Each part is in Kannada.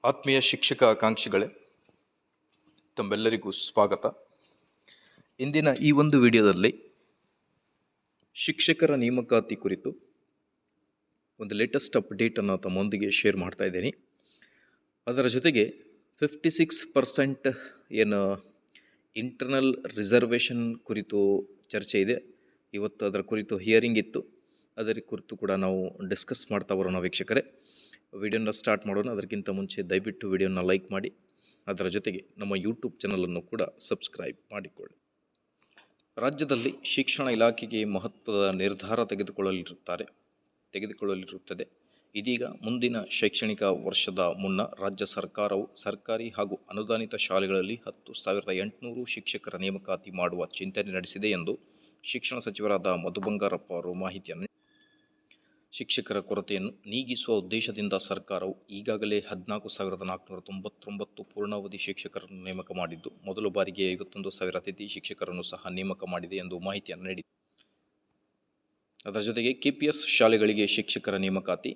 ಆತ್ಮೀಯ ಶಿಕ್ಷಕ ಆಕಾಂಕ್ಷಿಗಳೇ, ತಮ್ಮೆಲ್ಲರಿಗೂ ಸ್ವಾಗತ. ಇಂದಿನ ಈ ಒಂದು ವಿಡಿಯೋದಲ್ಲಿ ಶಿಕ್ಷಕರ ನೇಮಕಾತಿ ಕುರಿತು ಒಂದು ಲೇಟೆಸ್ಟ್ ಅಪ್ಡೇಟನ್ನು ತಮ್ಮೊಂದಿಗೆ ಶೇರ್ ಮಾಡ್ತಾ ಇದ್ದೀನಿ. ಅದರ ಜೊತೆಗೆ 56% ಏನು ಇಂಟರ್ನಲ್ ರಿಸರ್ವೇಷನ್ ಕುರಿತು ಚರ್ಚೆ ಇದೆ. ಇವತ್ತು ಅದರ ಕುರಿತು ಹಿಯರಿಂಗ್ ಇತ್ತು. ಅದರ ಕುರಿತು ಕೂಡ ನಾವು ಡಿಸ್ಕಸ್ ಮಾಡ್ತಾ ಬರೋಣ ವೀಕ್ಷಕರೇ. ವಿಡಿಯೋನ ಸ್ಟಾರ್ಟ್ ಮಾಡೋಣ. ಅದಕ್ಕಿಂತ ಮುಂಚೆ ದಯವಿಟ್ಟು ವಿಡಿಯೋನ ಲೈಕ್ ಮಾಡಿ, ಅದರ ಜೊತೆಗೆ ನಮ್ಮ ಯೂಟ್ಯೂಬ್ ಚಾನಲನ್ನು ಕೂಡ ಸಬ್ಸ್ಕ್ರೈಬ್ ಮಾಡಿಕೊಳ್ಳಿ. ರಾಜ್ಯದಲ್ಲಿ ಶಿಕ್ಷಣ ಇಲಾಖೆಗೆ ಮಹತ್ವದ ನಿರ್ಧಾರ ತೆಗೆದುಕೊಳ್ಳಲಿರುತ್ತದೆ. ಇದೀಗ ಮುಂದಿನ ಶೈಕ್ಷಣಿಕ ವರ್ಷದ ಮುನ್ನ ರಾಜ್ಯ ಸರ್ಕಾರವು ಸರ್ಕಾರಿ ಹಾಗೂ ಅನುದಾನಿತ ಶಾಲೆಗಳಲ್ಲಿ 10,800 ಶಿಕ್ಷಕರ ನೇಮಕಾತಿ ಮಾಡುವ ಚಿಂತನೆ ನಡೆಸಿದೆ ಎಂದು ಶಿಕ್ಷಣ ಸಚಿವರಾದ ಮಧು ಬಂಗಾರಪ್ಪ ಅವರು ಮಾಹಿತಿಯನ್ನು. ಶಿಕ್ಷಕರ ಕೊರತೆಯನ್ನು ನೀಗಿಸುವ ಉದ್ದೇಶದಿಂದ ಸರ್ಕಾರವು ಈಗಾಗಲೇ 14,499 ಪೂರ್ಣಾವಧಿ ಶಿಕ್ಷಕರನ್ನು ನೇಮಕ ಮಾಡಿದ್ದು, ಮೊದಲ ಬಾರಿಗೆ 51,000 ಅತಿಥಿ ಶಿಕ್ಷಕರನ್ನು ಸಹ ನೇಮಕ ಮಾಡಿದೆ ಎಂದು ಮಾಹಿತಿಯನ್ನು ನೀಡಿದೆ. ಅದರ ಜೊತೆಗೆ ಕೆಪಿಎಸ್ ಶಾಲೆಗಳಿಗೆ ಶಿಕ್ಷಕರ ನೇಮಕಾತಿ.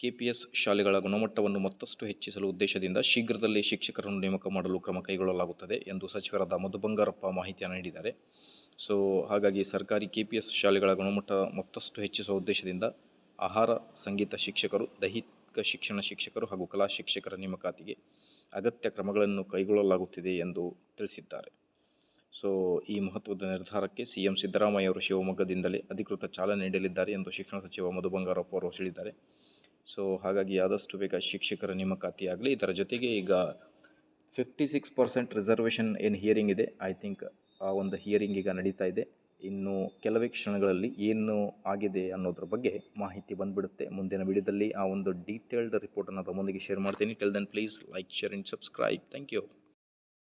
ಕೆಪಿಎಸ್ ಶಾಲೆಗಳ ಗುಣಮಟ್ಟವನ್ನು ಮತ್ತಷ್ಟು ಹೆಚ್ಚಿಸಲು ಉದ್ದೇಶದಿಂದ ಶೀಘ್ರದಲ್ಲೇ ಶಿಕ್ಷಕರನ್ನು ನೇಮಕ ಮಾಡಲು ಕ್ರಮ ಕೈಗೊಳ್ಳಲಾಗುತ್ತದೆ ಎಂದು ಸಚಿವರಾದ ಮಧು ಬಂಗಾರಪ್ಪ ಮಾಹಿತಿಯನ್ನು ನೀಡಿದ್ದಾರೆ. ಹಾಗಾಗಿ ಸರ್ಕಾರಿ ಕೆಪಿಎಸ್ ಶಾಲೆಗಳ ಗುಣಮಟ್ಟ ಮತ್ತಷ್ಟು ಹೆಚ್ಚಿಸುವ ಉದ್ದೇಶದಿಂದ ಆಹಾರ ಸಂಗೀತ ಶಿಕ್ಷಕರು, ದೈಹಿಕ ಶಿಕ್ಷಣ ಶಿಕ್ಷಕರು ಹಾಗೂ ಕಲಾ ಶಿಕ್ಷಕರ ನೇಮಕಾತಿಗೆ ಅಗತ್ಯ ಕ್ರಮಗಳನ್ನು ಕೈಗೊಳ್ಳಲಾಗುತ್ತಿದೆ ಎಂದು ತಿಳಿಸಿದ್ದಾರೆ. ಈ ಮಹತ್ವದ ನಿರ್ಧಾರಕ್ಕೆ ಸಿಎಂ ಸಿದ್ದರಾಮಯ್ಯ ಅವರು ಶಿವಮೊಗ್ಗದಿಂದಲೇ ಅಧಿಕೃತ ಚಾಲನೆ ನೀಡಲಿದ್ದಾರೆ ಎಂದು ಶಿಕ್ಷಣ ಸಚಿವ ಮಧು ಬಂಗಾರಪ್ಪ ಅವರು ಹೇಳಿದ್ದಾರೆ. ಹಾಗಾಗಿ ಆದಷ್ಟು ಬೇಗ ಶಿಕ್ಷಕರ ನೇಮಕಾತಿ ಆಗಲಿ. ಇದರ ಜೊತೆಗೆ ಈಗ 56% ರಿಸರ್ವೇಷನ್ ಏನು ಹಿಯರಿಂಗ್ ಇದೆ, ಐ ಥಿಂಕ್ ಆ ಒಂದು ಹಿಯರಿಂಗ್ ಈಗ ನಡೀತಾ ಇದೆ. ಇನ್ನು ಕೆಲವೇ ಕ್ಷಣಗಳಲ್ಲಿ ಏನು ಆಗಿದೆ ಅನ್ನೋದ್ರ ಬಗ್ಗೆ ಮಾಹಿತಿ ಬಂದ್ಬಿಡುತ್ತೆ. ಮುಂದಿನ ವಿಡಿಯೋದಲ್ಲಿ ಆ ಒಂದು ಡೀಟೇಲ್ಡ್ ರಿಪೋರ್ಟನ್ನು ತಮ್ಮೊಂದಿಗೆ ಶೇರ್ ಮಾಡ್ತೀನಿ. Till then please like, share and subscribe. Thank you.